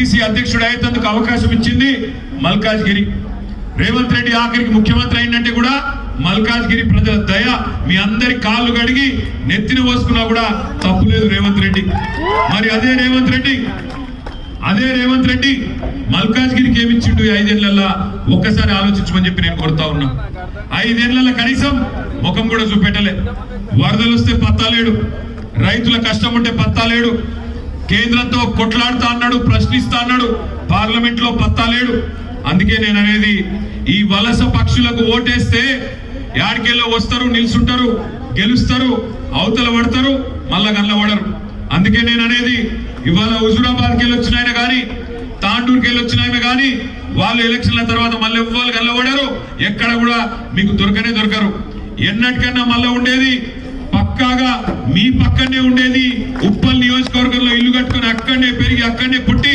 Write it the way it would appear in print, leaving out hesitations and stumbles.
PCC అధ్యక్షుడు అయ్యేందుకు అవకాశం ఇచ్చింది మల్కాజ్గిరి. రేవంత్ రెడ్డి ఆఖరికి ముఖ్యమంత్రి అయినట్టే కూడా మల్కాజ్గిరి ప్రజల దయ, మీ అందరి కాళ్ళు కడిగి నెత్తిన పోసుకున్నా కూడా తప్పులేదు రేవంత్ రెడ్డి. మరి అదే రేవంత్ రెడ్డి మల్కాజ్గిరికి ఏమిచ్చిండు 5 ఏళ్లలో ఒక్కసారి ఆలోచించమని చెప్పి నేను కోరుతా ఉన్నా. 5 ఏళ్లలో కనీసం ముఖం కూడా చూపెట్టలే. వరదలు వస్తే పత్తాలేడు, రైతుల కష్టం ఉంటే పత్తాలేడు, కేంద్రంతో కొట్లాడుతా అన్నాడు, ప్రశ్నిస్తా అన్నాడు, పార్లమెంట్ లో పత్తాలేడు. అందుకే నేను అనేది, ఈ వలస పక్షులకు ఓటేస్తే యాడికెళ్ళో వస్తారు, నిల్చుంటారు, గెలుస్తారు, అవతల పడతారు, మళ్ళా గల్లబడరు. అందుకే నేను అనేది, ఇవాళ హుజూరాబాద్కి వెళ్ళి వచ్చిన ఆయన కానీ, తాండూరుకి వెళ్ళి వచ్చిన ఆయన కానీ, వాళ్ళు ఎలక్షన్ల తర్వాత మళ్ళీ ఎవ్వరు గల్లబడరు, ఎక్కడ కూడా మీకు దొరకరు. ఎన్నటికన్నా మళ్ళీ ఉండేది పక్కాగా మీ పక్కనే ఉండేది ఉప్పల్ నియోజకవర్గంలో ఇల్లు కట్టుకుని అక్కడనే పెరిగి అక్కడనే పుట్టి